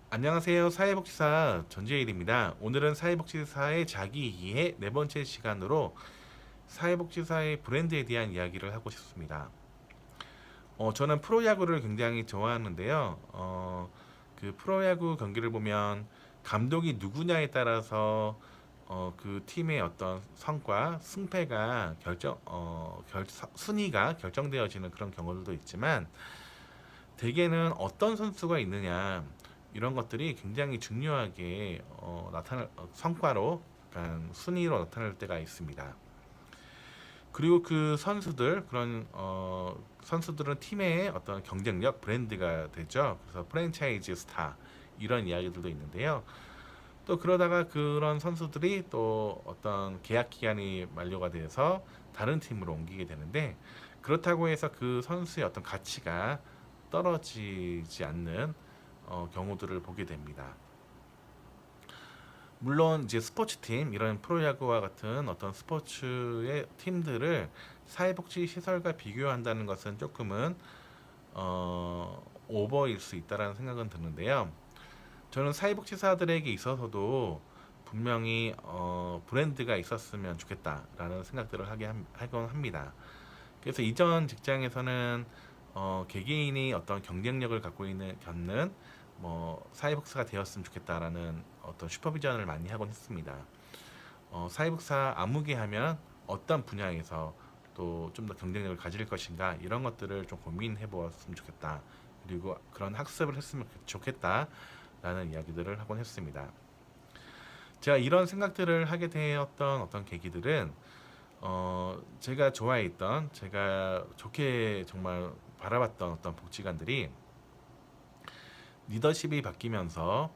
안녕하세요. 사회복지사 전재일입니다. 오늘은 사회복지사의 자기이해 네 번째 시간으로 사회복지사의 브랜드에 대한 이야기를 하고 싶습니다. 저는 프로야구를 굉장히 좋아하는데요. 그 프로야구 경기를 보면 감독이 누구냐에 따라서 그 팀의 어떤 성과, 승패가 순위가 결정되어지는 그런 경우들도 있지만 대개는 어떤 선수가 있느냐 이런 것들이 굉장히 중요하게 나타날 성과로 약간 순위로 나타날 때가 있습니다. 그리고 그 선수들 그런 선수들은 팀의 어떤 경쟁력 브랜드가 되죠. 그래서 프랜차이즈 스타 이런 이야기들도 있는데요. 또 그러다가 그런 선수들이 또 어떤 계약 기간이 만료가 돼서 다른 팀으로 옮기게 되는데 그렇다고 해서 그 선수의 어떤 가치가 떨어지지 않는 경우들을 보게 됩니다. 물론 이제 스포츠팀 이런 프로야구와 같은 어떤 스포츠의 팀들을 사회복지 시설과 비교한다는 것은 조금은 오버일 수 있다라는 생각은 드는데요. 저는 사회복지사들에게 있어서도 분명히 브랜드가 있었으면 좋겠다라는 생각들을 하곤 합니다. 그래서 이전 직장에서는 개개인이 어떤 경쟁력을 갖는 뭐 사회복지사가 되었으면 좋겠다라는 어떤 슈퍼비전을 많이 하곤 했습니다. 사회복지사 아무개 하면 어떤 분야에서 또 좀 더 경쟁력을 가질 것인가 이런 것들을 좀 고민해 보았으면 좋겠다. 그리고 그런 학습을 했으면 좋겠다라는 이야기들을 하곤 했습니다. 제가 이런 생각들을 하게 되었던 어떤 계기들은 제가 좋아했던 제가 좋게 정말 바라봤던 어떤 복지관들이 리더십이 바뀌면서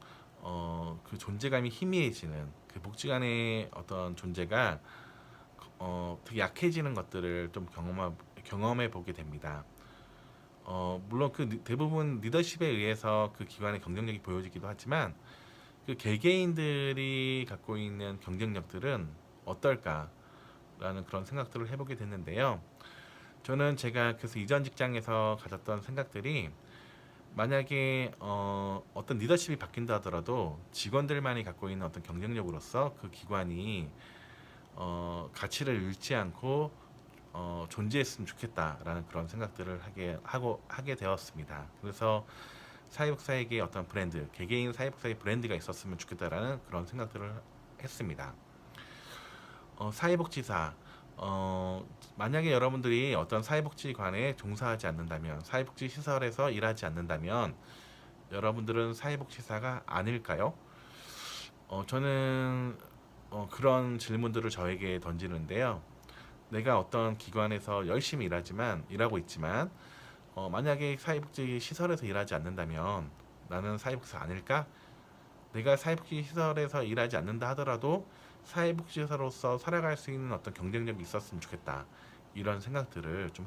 그 존재감이 희미해지는 그 복지관의 어떤 존재가 되게 약해지는 것들을 좀 경험해 보게 됩니다. 물론 그 대부분 리더십에 의해서 그 기관의 경쟁력이 보여지기도 하지만 그 개개인들이 갖고 있는 경쟁력들은 어떨까라는 그런 생각들을 해보게 됐는데요. 저는 제가 그래서 이전 직장에서 가졌던 생각들이 만약에 어떤 리더십이 바뀐다 하더라도 직원들만이 갖고 있는 어떤 경쟁력으로서 그 기관이 가치를 잃지 않고 존재했으면 좋겠다라는 그런 생각들을 하게 되었습니다. 그래서 사회복사에게 어떤 브랜드, 개개인 사회복사의 브랜드가 있었으면 좋겠다라는 그런 생각들을 했습니다. 사회복지사 만약에 여러분들이 어떤 사회복지관에 종사하지 않는다면 사회복지 시설에서 일하지 않는다면 여러분들은 사회복지사가 아닐까요? 저는 그런 질문들을 저에게 던지는데요. 내가 어떤 기관에서 열심히 일하고 있지만 만약에 사회복지 시설에서 일하지 않는다면 나는 사회복지사 아닐까? 내가 사회복지 시설에서 일하지 않는다 하더라도 사회복지사로서 살아갈 수 있는 어떤 경쟁력이 있었으면 좋겠다. 이런 생각들을 좀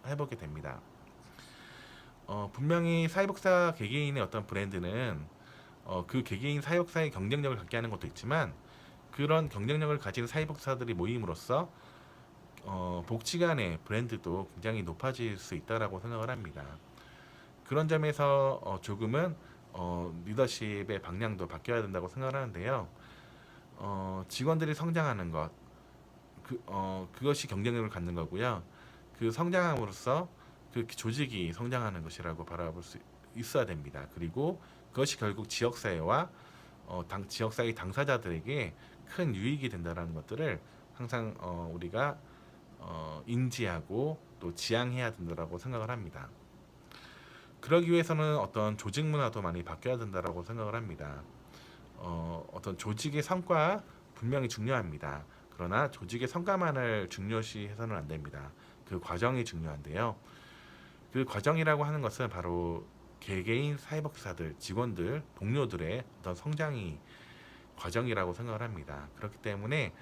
해보게 됩니다. 분명히 사회복사 개개인의 어떤 브랜드는 그 개개인 사회복사의 경쟁력을 갖게 하는 것도 있지만 그런 경쟁력을 가진 사회복사들이 모임으로써 복지관의 브랜드도 굉장히 높아질 수 있다라고 생각을 합니다. 그런 점에서 조금은 리더십의 방향도 바뀌어야 된다고 생각을 하는데요. 직원들이 성장하는 것, 그것이 경쟁력을 갖는 거고요. 그 성장함으로써 그 조직이 성장하는 것이라고 바라볼 수 있어야 됩니다. 그리고 그것이 결국 지역사회와 지역사회 당사자들에게 큰 유익이 된다는 것들을 항상 우리가 인지하고 또 지향해야 된다고 생각을 합니다. 그러기 위해서는 어떤 조직 문화도 많이 바뀌어야 된다고 생각을 합니다. 어떤 조직의 성과 분명히 중요합니다. 그러나 조직의 성과만을 중요시해서는 안 됩니다. 그 과정이 중요한데요. 그 과정이라고 하는 것은 바로 개개인 사회복지사들, 직원들, 동료들의 어떤 성장이 과정이라고 생각을 합니다. 그렇기 때문에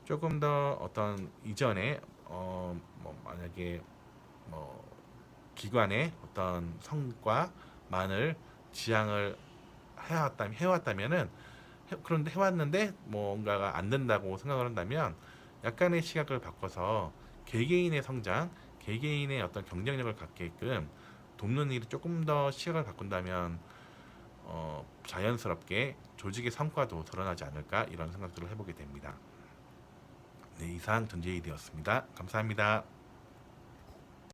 조금 더 어떤 이전에 뭐 만약에 뭐 기관의 어떤 성과만을 지향을 해왔다면은 그런데 해왔는데 뭔가가 안 된다고 생각을 한다면 약간의 시각을 바꿔서 개개인의 성장, 개개인의 어떤 경쟁력을 갖게끔 돕는 일이 조금 더 시각을 바꾼다면 자연스럽게 조직의 성과도 드러나지 않을까 이런 생각들을 해보게 됩니다. 네, 이상 전재일이었습니다. 감사합니다.